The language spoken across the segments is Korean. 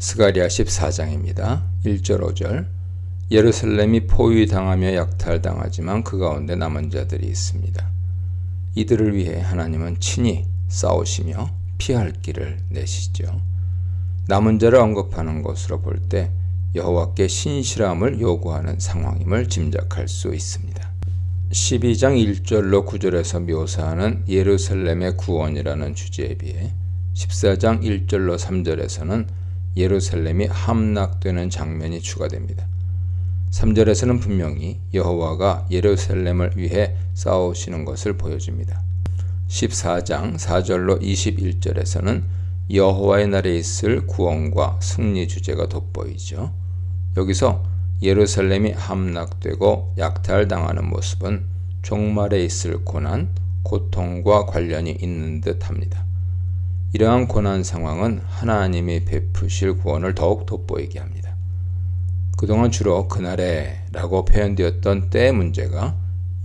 스가랴 14장입니다. 1절 5절 예루살렘이 포위당하며 약탈당하지만 그 가운데 남은 자들이 있습니다. 이들을 위해 하나님은 친히 싸우시며 피할 길을 내시죠. 남은 자를 언급하는 것으로 볼 때 여호와께 신실함을 요구하는 상황임을 짐작할 수 있습니다. 12장 1절로 9절에서 묘사하는 예루살렘의 구원이라는 주제에 비해 14장 1절로 3절에서는 예루살렘이 함락되는 장면이 추가됩니다. 3절에서는 분명히 여호와가 예루살렘을 위해 싸우시는 것을 보여줍니다. 14장 4절로 21절에서는 여호와의 날에 있을 구원과 승리 주제가 돋보이죠. 여기서 예루살렘이 함락되고 약탈당하는 모습은 종말에 있을 고난, 고통과 관련이 있는 듯합니다. 이러한 고난 상황은 하나님이 베푸실 구원을 더욱 돋보이게 합니다. 그동안 주로 그날에 라고 표현되었던 때의 문제가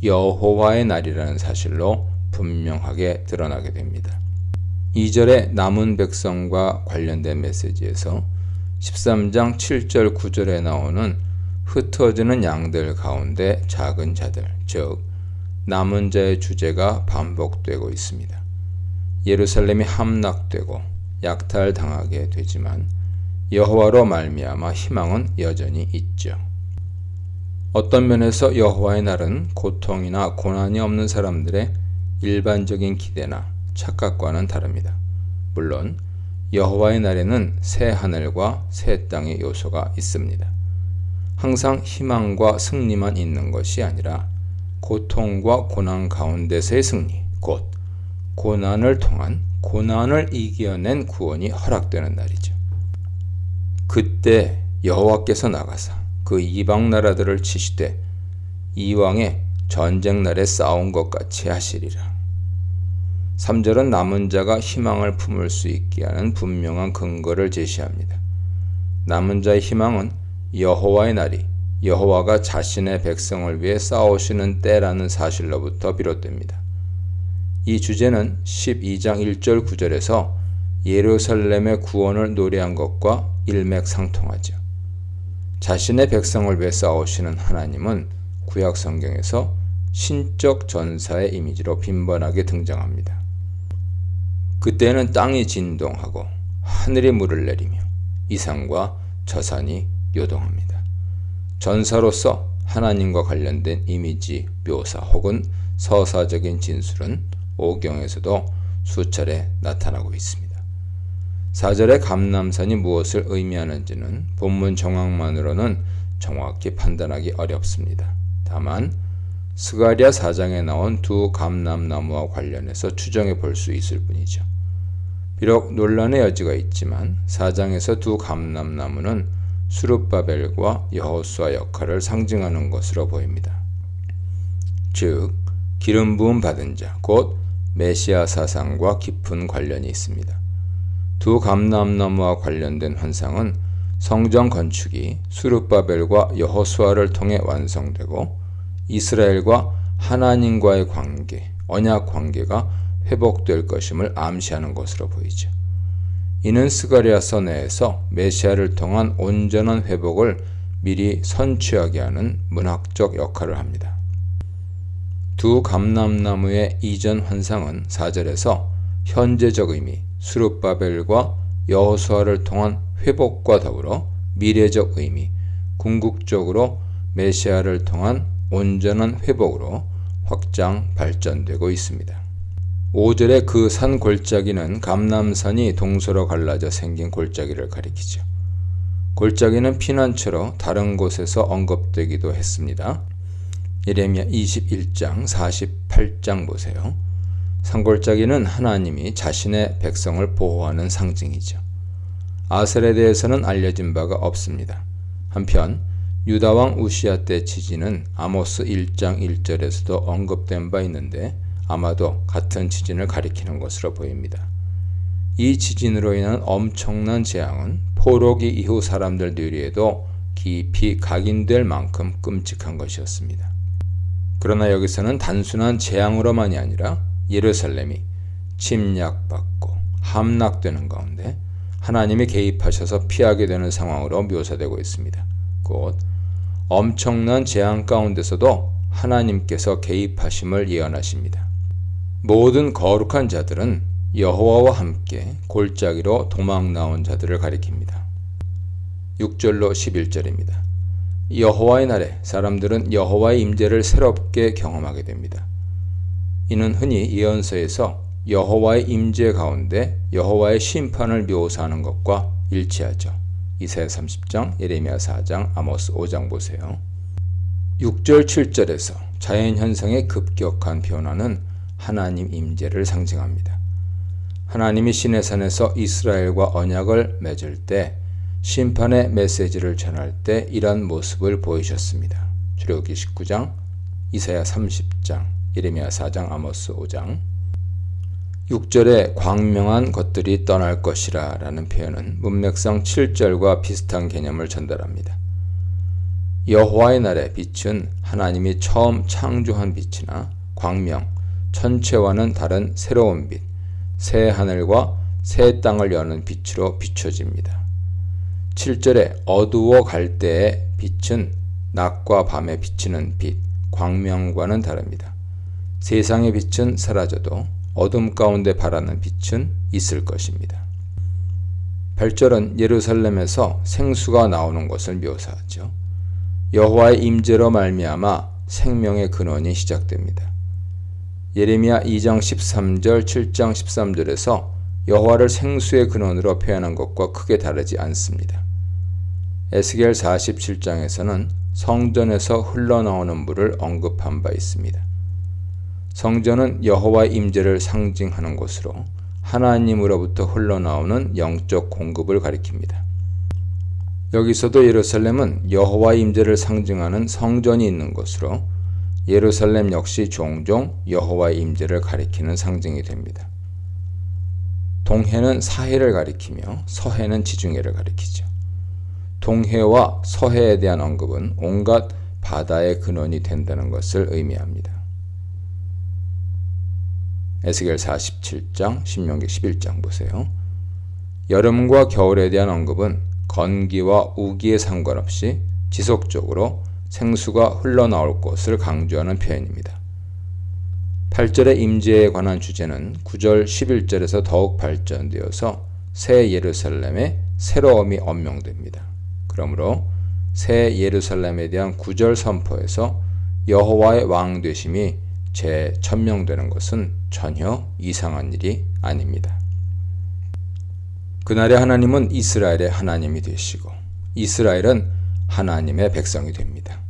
여호와의 날이라는 사실로 분명하게 드러나게 됩니다. 2절의 남은 백성과 관련된 메시지에서 13장 7절 9절에 나오는 흩어지는 양들 가운데 작은 자들, 즉 남은 자의 주제가 반복되고 있습니다. 예루살렘이 함락되고 약탈당하게 되지만 여호와로 말미암아 희망은 여전히 있죠. 어떤 면에서 여호와의 날은 고통이나 고난이 없는 사람들의 일반적인 기대나 착각과는 다릅니다. 물론 여호와의 날에는 새 하늘과 새 땅의 요소가 있습니다. 항상 희망과 승리만 있는 것이 아니라 고통과 고난 가운데서의 승리, 곧 고난을 통한 고난을 이겨낸 구원이 허락되는 날이죠. 그때 여호와께서 나가사 그 이방 나라들을 치시되 이왕의 전쟁 날에 싸운 것 같이 하시리라. 3절은 남은 자가 희망을 품을 수 있게 하는 분명한 근거를 제시합니다. 남은 자의 희망은 여호와의 날이 여호와가 자신의 백성을 위해 싸우시는 때라는 사실로부터 비롯됩니다. 이 주제는 12장 1절 9절에서 예루살렘의 구원을 노래한 것과 일맥상통하죠. 자신의 백성을 위해 싸우시는 하나님은 구약 성경에서 신적 전사의 이미지로 빈번하게 등장합니다. 그때는 땅이 진동하고 하늘이 물을 내리며 이산과 저산이 요동합니다. 전사로서 하나님과 관련된 이미지, 묘사 혹은 서사적인 진술은 오경에서도 수차례 나타나고 있습니다. 4절의 감람산이 무엇을 의미하는지는 본문 정황만으로는 정확히 판단하기 어렵습니다. 다만 스가랴 4장에 나온 두 감람나무와 관련해서 추정해 볼 수 있을 뿐이죠. 비록 논란의 여지가 있지만 4장에서 두 감람나무는 스룹바벨과 여호수아 역할을 상징하는 것으로 보입니다. 즉 기름 부음 받은 자, 곧 메시아 사상과 깊은 관련이 있습니다. 두 감람나무와 관련된 환상은 성전 건축이 스룹바벨과 여호수아를 통해 완성되고 이스라엘과 하나님과의 관계, 언약 관계가 회복될 것임을 암시하는 것으로 보이죠. 이는 스가랴서 내에서 메시아를 통한 온전한 회복을 미리 선취하게 하는 문학적 역할을 합니다. 두 감람나무의 이전 환상은 4절에서 현재적 의미, 스룹바벨과 여호수아를 통한 회복과 더불어 미래적 의미, 궁극적으로 메시아를 통한 온전한 회복으로 확장, 발전되고 있습니다. 5절의 그 산 골짜기는 감람산이 동서로 갈라져 생긴 골짜기를 가리키죠. 골짜기는 피난처로 다른 곳에서 언급되기도 했습니다. 예레미야 21장 48장 보세요. 산골짜기는 하나님이 자신의 백성을 보호하는 상징이죠. 아셀에 대해서는 알려진 바가 없습니다. 한편 유다왕 우시야 때 지진은 아모스 1장 1절에서도 언급된 바 있는데 아마도 같은 지진을 가리키는 것으로 보입니다. 이 지진으로 인한 엄청난 재앙은 포로기 이후 사람들 뇌리에도 깊이 각인될 만큼 끔찍한 것이었습니다. 그러나 여기서는 단순한 재앙으로만이 아니라 예루살렘이 침략받고 함락되는 가운데 하나님이 개입하셔서 피하게 되는 상황으로 묘사되고 있습니다. 곧 엄청난 재앙 가운데서도 하나님께서 개입하심을 예언하십니다. 모든 거룩한 자들은 여호와와 함께 골짜기로 도망 나온 자들을 가리킵니다. 6절로 11절입니다. 여호와의 날에 사람들은 여호와의 임재를 새롭게 경험하게 됩니다. 이는 흔히 예언서에서 여호와의 임재 가운데 여호와의 심판을 묘사하는 것과 일치하죠. 이사야 30장, 예레미야 4장, 아모스 5장 보세요. 6절 7절에서 자연현상의 급격한 변화는 하나님 임재를 상징합니다. 하나님이 시내산에서 이스라엘과 언약을 맺을 때 심판의 메시지를 전할 때 이런 모습을 보이셨습니다. 출애굽기 19장, 이사야 30장, 예레미야 4장, 아모스 5장. 6절에 광명한 것들이 떠날 것이라 라는 표현은 문맥상 7절과 비슷한 개념을 전달합니다. 여호와의 날의 빛은 하나님이 처음 창조한 빛이나 광명, 천체와는 다른 새로운 빛, 새 하늘과 새 땅을 여는 빛으로 비춰집니다. 7절에 어두워 갈 때의 빛은 낮과 밤에 비치는 빛, 광명과는 다릅니다. 세상의 빛은 사라져도 어둠 가운데 바라는 빛은 있을 것입니다. 8절은 예루살렘에서 생수가 나오는 것을 묘사하죠. 여호와의 임재로 말미암아 생명의 근원이 시작됩니다. 예레미야 2장 13절, 7장 13절에서 여호와를 생수의 근원으로 표현한 것과 크게 다르지 않습니다. 에스겔 47장에서는 성전에서 흘러나오는 물을 언급한 바 있습니다. 성전은 여호와의 임재를 상징하는 곳으로 하나님으로부터 흘러나오는 영적 공급을 가리킵니다. 여기서도 예루살렘은 여호와의 임재를 상징하는 성전이 있는 곳으로 예루살렘 역시 종종 여호와의 임재를 가리키는 상징이 됩니다. 동해는 사해를 가리키며 서해는 지중해를 가리키죠. 동해와 서해에 대한 언급은 온갖 바다의 근원이 된다는 것을 의미합니다. 에스겔 47장, 신명기 11장 보세요. 여름과 겨울에 대한 언급은 건기와 우기에 상관없이 지속적으로 생수가 흘러나올 것을 강조하는 표현입니다. 8절의 임재에 관한 주제는 9절 11절에서 더욱 발전되어서 새 예루살렘의 새로움이 언명됩니다. 그러므로 새 예루살렘에 대한 9절 선포에서 여호와의 왕 되심이 재천명되는 것은 전혀 이상한 일이 아닙니다. 그날의 하나님은 이스라엘의 하나님이 되시고 이스라엘은 하나님의 백성이 됩니다.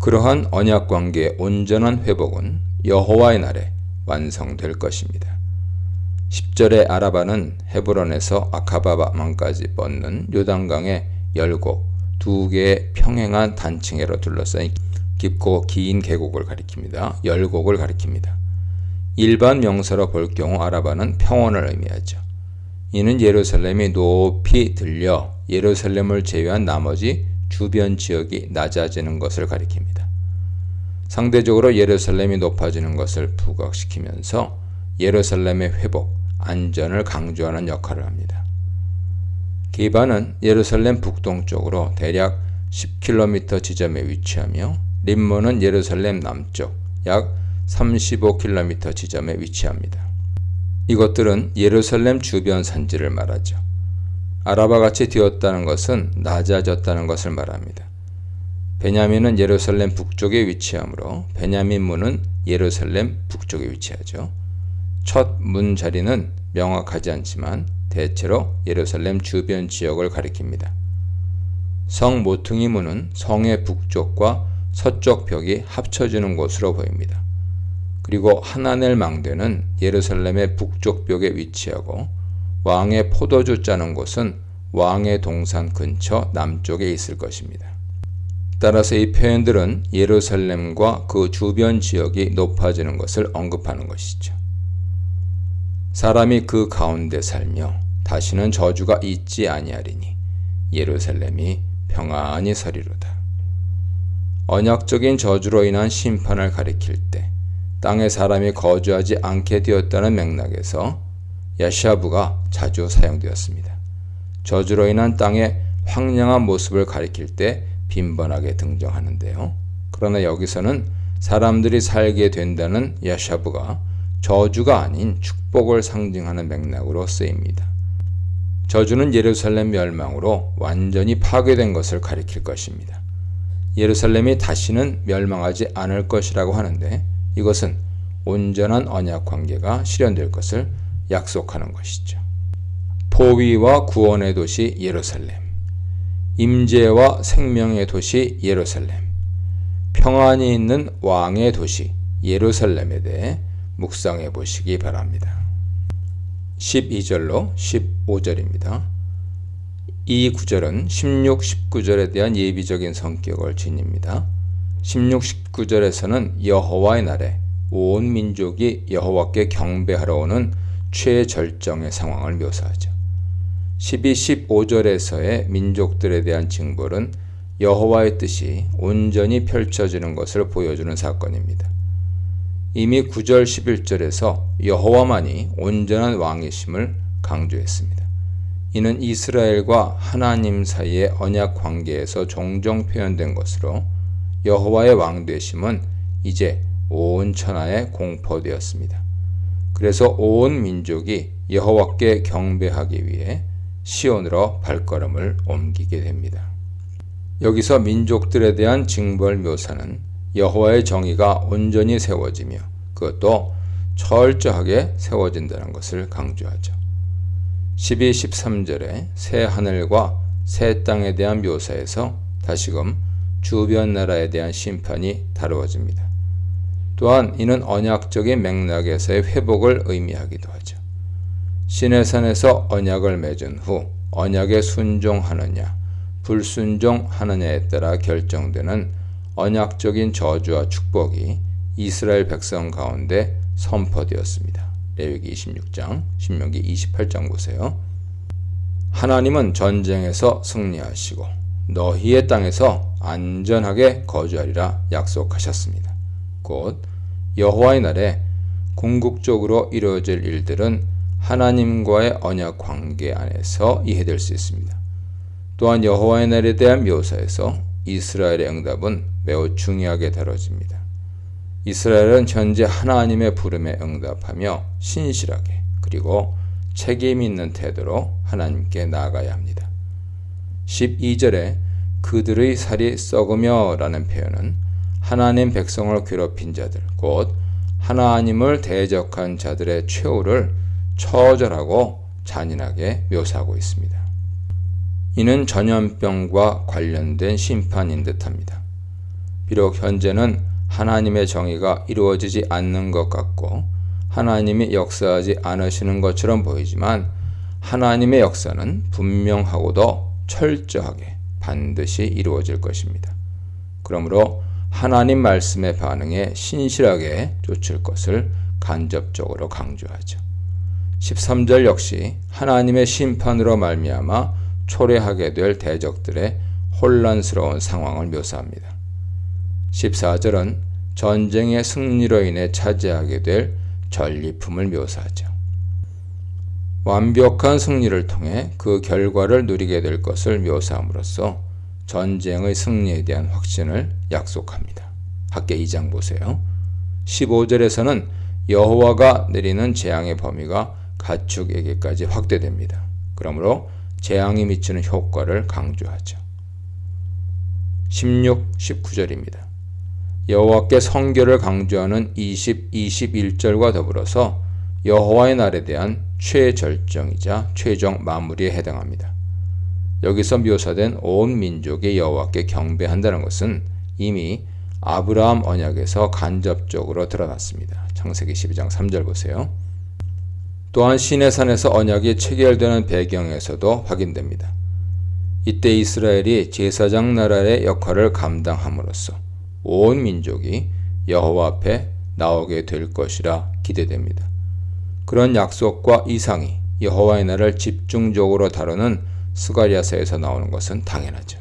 그러한 언약관계의 온전한 회복은 여호와의 날에 완성될 것입니다. 10절의 아라바는 헤브론에서 아카바만까지 뻗는 요단강의 열곡, 두 개의 평행한 단층으로 둘러싸인 깊고 긴 계곡을 가리킵니다. 열곡을 가리킵니다. 일반 명사로 볼 경우 아라바는 평원을 의미하죠. 이는 예루살렘이 높이 들려 예루살렘을 제외한 나머지 주변 지역이 낮아지는 것을 가리킵니다. 상대적으로 예루살렘이 높아지는 것을 부각시키면서 예루살렘의 회복, 안전을 강조하는 역할을 합니다. 기바는 예루살렘 북동쪽으로 대략 10km 지점에 위치하며 림몬은 예루살렘 남쪽 약 35km 지점에 위치합니다. 이것들은 예루살렘 주변 산지를 말하죠. 아라바같이 되었다는 것은 낮아졌다는 것을 말합니다. 베냐민은 예루살렘 북쪽에 위치하므로 베냐민 문은 예루살렘 북쪽에 위치하죠. 첫 문 자리는 명확하지 않지만 대체로 예루살렘 주변 지역을 가리킵니다. 성 모퉁이 문은 성의 북쪽과 서쪽 벽이 합쳐지는 곳으로 보입니다. 그리고 하나넬 망대는 예루살렘의 북쪽 벽에 위치하고 왕의 포도주 짜는 곳은 왕의 동산 근처 남쪽에 있을 것입니다. 따라서 이 표현들은 예루살렘과 그 주변 지역이 높아지는 것을 언급하는 것이죠. 사람이 그 가운데 살며 다시는 저주가 있지 아니하리니 예루살렘이 평안히 서리로다. 언약적인 저주로 인한 심판을 가리킬 때 땅에 사람이 거주하지 않게 되었다는 맥락에서 야샤브가 자주 사용되었습니다. 저주로 인한 땅의 황량한 모습을 가리킬 때 빈번하게 등장하는데요. 그러나 여기서는 사람들이 살게 된다는 야샤브가 저주가 아닌 축복을 상징하는 맥락으로 쓰입니다. 저주는 예루살렘 멸망으로 완전히 파괴된 것을 가리킬 것입니다. 예루살렘이 다시는 멸망하지 않을 것이라고 하는데 이것은 온전한 언약 관계가 실현될 것을 약속하는 것이죠. 포위와 구원의 도시 예루살렘, 임재와 생명의 도시 예루살렘, 평안이 있는 왕의 도시 예루살렘에 대해 묵상해 보시기 바랍니다. 12절로 15절입니다. 이 구절은 16, 19절에 대한 예비적인 성격을 지닙니다. 16, 19절에서는 여호와의 날에 온 민족이 여호와께 경배하러 오는 최절정의 상황을 묘사하죠. 12, 15절에서의 민족들에 대한 징벌은 여호와의 뜻이 온전히 펼쳐지는 것을 보여주는 사건입니다. 이미 9절, 11절에서 여호와만이 온전한 왕이심을 강조했습니다. 이는 이스라엘과 하나님 사이의 언약 관계에서 종종 표현된 것으로 여호와의 왕되심은 이제 온 천하에 공포되었습니다. 그래서 온 민족이 여호와께 경배하기 위해 시온으로 발걸음을 옮기게 됩니다. 여기서 민족들에 대한 징벌 묘사는 여호와의 정의가 온전히 세워지며 그것도 철저하게 세워진다는 것을 강조하죠. 12, 13절에 새 하늘과 새 땅에 대한 묘사에서 다시금 주변 나라에 대한 심판이 다루어집니다. 또한 이는 언약적인 맥락에서의 회복을 의미하기도 하죠. 시내산에서 언약을 맺은 후 언약에 순종하느냐 불순종하느냐에 따라 결정되는 언약적인 저주와 축복이 이스라엘 백성 가운데 선포되었습니다. 레위기 26장, 신명기 28장 보세요. 하나님은 전쟁에서 승리하시고 너희의 땅에서 안전하게 거주하리라 약속하셨습니다. 곧 여호와의 날에 궁극적으로 이루어질 일들은 하나님과의 언약 관계 안에서 이해될 수 있습니다. 또한 여호와의 날에 대한 묘사에서 이스라엘의 응답은 매우 중요하게 다뤄집니다. 이스라엘은 현재 하나님의 부름에 응답하며 신실하게 그리고 책임 있는 태도로 하나님께 나아가야 합니다. 12절에 그들의 살이 썩으며 라는 표현은 하나님 백성을 괴롭힌 자들, 곧 하나님을 대적한 자들의 최후를 처절하고 잔인하게 묘사하고 있습니다. 이는 전염병과 관련된 심판인 듯합니다. 비록 현재는 하나님의 정의가 이루어지지 않는 것 같고 하나님이 역사하지 않으시는 것처럼 보이지만 하나님의 역사는 분명하고도 철저하게 반드시 이루어질 것입니다. 그러므로 하나님 말씀에 반응해 신실하게 쫓을 것을 간접적으로 강조하죠. 13절 역시 하나님의 심판으로 말미암아 초래하게 될 대적들의 혼란스러운 상황을 묘사합니다. 14절은 전쟁의 승리로 인해 차지하게 될 전리품을 묘사하죠. 완벽한 승리를 통해 그 결과를 누리게 될 것을 묘사함으로써 전쟁의 승리에 대한 확신을 약속합니다. 학계 2장 보세요. 15절에서는 여호와가 내리는 재앙의 범위가 가축에게까지 확대됩니다. 그러므로 재앙이 미치는 효과를 강조하죠. 16, 19절입니다. 여호와께 성결을 강조하는 20, 21절과 더불어서 여호와의 날에 대한 최절정이자 최종 마무리에 해당합니다. 여기서 묘사된 온 민족이 여호와께 경배한다는 것은 이미 아브라함 언약에서 간접적으로 드러났습니다. 창세기 12장 3절 보세요. 또한 시내산에서 언약이 체결되는 배경에서도 확인됩니다. 이때 이스라엘이 제사장 나라의 역할을 감당함으로써 온 민족이 여호와 앞에 나오게 될 것이라 기대됩니다. 그런 약속과 이상이 여호와의 날을 집중적으로 다루는 스가랴서에서 나오는 것은 당연하죠.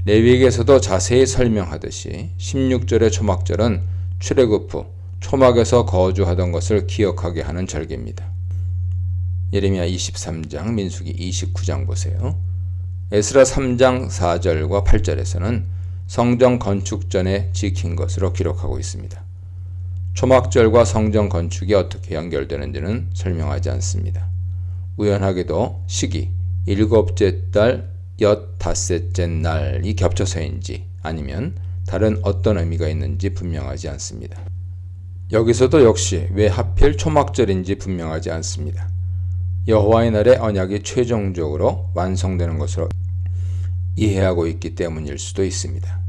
레위기에서도 자세히 설명하듯이 16절의 초막절은 출애굽 후 초막에서 거주하던 것을 기억하게 하는 절기입니다. 예레미야 23장, 민수기 29장 보세요. 에스라 3장 4절과 8절에서는 성전 건축 전에 지킨 것으로 기록하고 있습니다. 초막절과 성전 건축이 어떻게 연결되는지는 설명하지 않습니다. 우연하게도 시기, 7째 달 엿닷새째 날이 겹쳐서인지 아니면 다른 어떤 의미가 있는지 분명하지 않습니다. 여기서도 역시 왜 하필 초막절인지 분명하지 않습니다. 여호와의 날에 언약이 최종적으로 완성되는 것으로 이해하고 있기 때문일 수도 있습니다.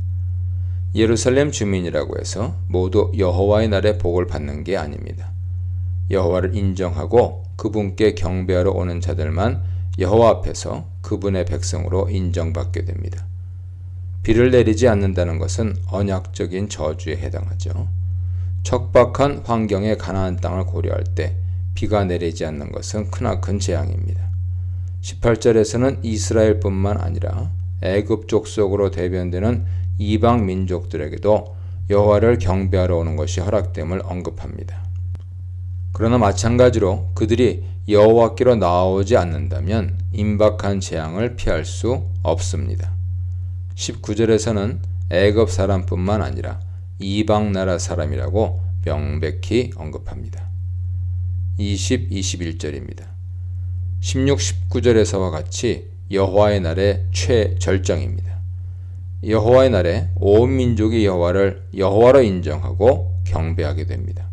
예루살렘 주민이라고 해서 모두 여호와의 날에 복을 받는 게 아닙니다. 여호와를 인정하고 그분께 경배하러 오는 자들만 여호와 앞에서 그분의 백성으로 인정받게 됩니다. 비를 내리지 않는다는 것은 언약적인 저주에 해당하죠. 척박한 환경의 가나안 땅을 고려할 때 비가 내리지 않는 것은 크나큰 재앙입니다. 18절에서는 이스라엘뿐만 아니라 애굽 족속으로 대변되는 이방 민족들에게도 여호와를 경배하러 오는 것이 허락됨을 언급합니다. 그러나 마찬가지로 그들이 여호와께로 나오지 않는다면 임박한 재앙을 피할 수 없습니다. 19절에서는 애굽 사람뿐만 아니라 이방 나라 사람이라고 명백히 언급합니다. 20, 21절입니다. 16, 19절에서와 같이 여호와의 날의 최절정입니다. 여호와의 날에 온 민족이 여호와를 여호와로 인정하고 경배하게 됩니다.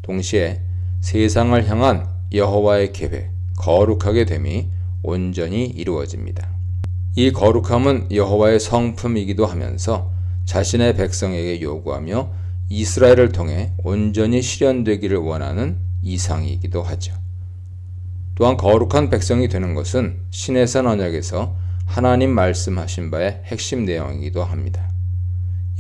동시에 세상을 향한 여호와의 계획, 거룩하게 됨이 온전히 이루어집니다. 이 거룩함은 여호와의 성품이기도 하면서 자신의 백성에게 요구하며 이스라엘을 통해 온전히 실현되기를 원하는 이상이기도 하죠. 또한 거룩한 백성이 되는 것은 시내산 언약에서 하나님 말씀하신 바의 핵심 내용이기도 합니다.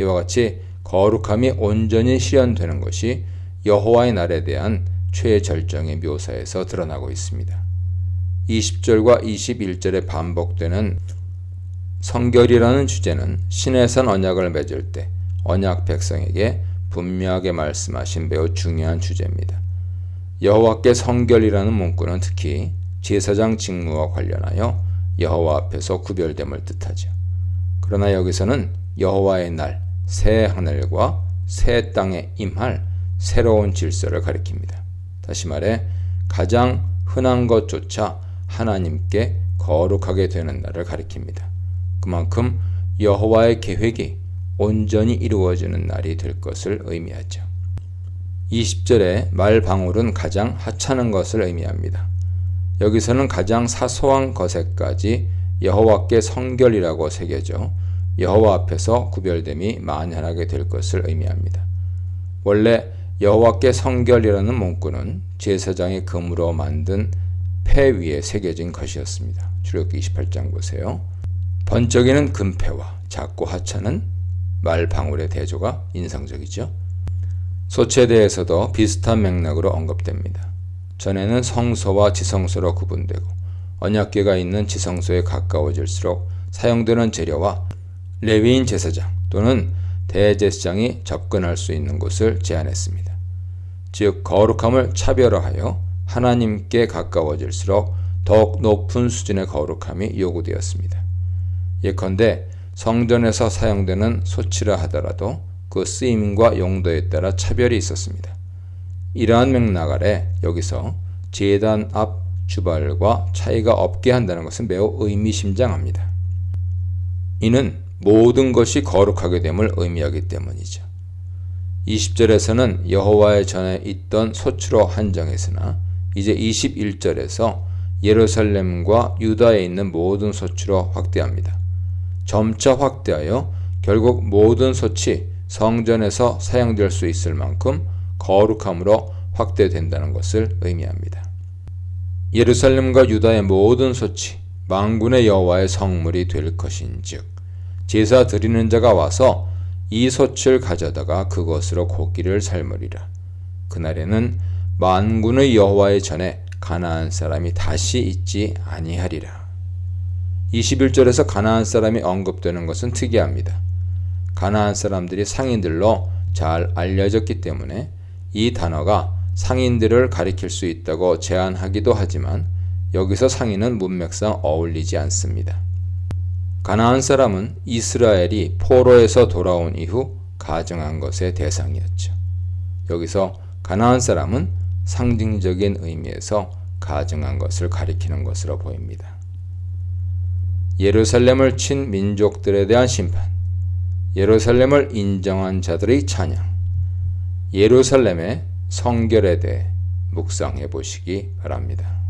이와 같이 거룩함이 온전히 실현되는 것이 여호와의 날에 대한 최절정의 묘사에서 드러나고 있습니다. 20절과 21절에 반복되는 성결이라는 주제는 시내산 언약을 맺을 때 언약 백성에게 분명하게 말씀하신 매우 중요한 주제입니다. 여호와께 성결이라는 문구는 특히 제사장 직무와 관련하여 여호와 앞에서 구별됨을 뜻하죠. 그러나 여기서는 여호와의 날, 새 하늘과 새 땅에 임할 새로운 질서를 가리킵니다. 다시 말해 가장 흔한 것조차 하나님께 거룩하게 되는 날을 가리킵니다. 그만큼 여호와의 계획이 온전히 이루어지는 날이 될 것을 의미하죠. 20절에 말방울은 가장 하찮은 것을 의미합니다. 여기서는 가장 사소한 것에까지 여호와께 성결이라고 새겨져 여호와 앞에서 구별됨이 만연하게 될 것을 의미합니다. 원래 여호와께 성결이라는 문구는 제사장이 금으로 만든 패 위에 새겨진 것이었습니다. 출애굽기 28장 보세요. 번쩍이는 금패와 작고 하찮은 말방울의 대조가 인상적이죠. 소치에 대해서도 비슷한 맥락으로 언급됩니다. 전에는 성소와 지성소로 구분되고 언약궤가 있는 지성소에 가까워질수록 사용되는 재료와 레위인 제사장 또는 대제사장이 접근할 수 있는 곳을 제한했습니다. 즉 거룩함을 차별화하여 하나님께 가까워질수록 더욱 높은 수준의 거룩함이 요구되었습니다. 예컨대 성전에서 사용되는 소치라 하더라도 그 쓰임과 용도에 따라 차별이 있었습니다. 이러한 맥락 아래 여기서 제단 앞 주발과 차이가 없게 한다는 것은 매우 의미심장합니다. 이는 모든 것이 거룩하게 됨을 의미하기 때문이죠. 20절에서는 여호와의 전에 있던 소추로 한정했으나 이제 21절에서 예루살렘과 유다에 있는 모든 소추로 확대합니다. 점차 확대하여 결국 모든 소치 성전에서 사용될 수 있을 만큼 거룩함으로 확대된다는 것을 의미합니다. 예루살렘과 유다의 모든 소치 만군의 여호와의 성물이 될 것인즉 제사 드리는 자가 와서 이 소치를 가져다가 그것으로 고기를 삶으리라. 그날에는 만군의 여호와의 전에 가나안 사람이 다시 있지 아니하리라. 21절에서 가나안 사람이 언급되는 것은 특이합니다. 가나안 사람들이 상인들로 잘 알려졌기 때문에 이 단어가 상인들을 가리킬 수 있다고 제안하기도 하지만 여기서 상인은 문맥상 어울리지 않습니다. 가나안 사람은 이스라엘이 포로에서 돌아온 이후 가정한 것의 대상이었죠. 여기서 가나안 사람은 상징적인 의미에서 가정한 것을 가리키는 것으로 보입니다. 예루살렘을 친 민족들에 대한 심판, 예루살렘을 인정한 자들의 찬양, 예루살렘의 성결에 대해 묵상해 보시기 바랍니다.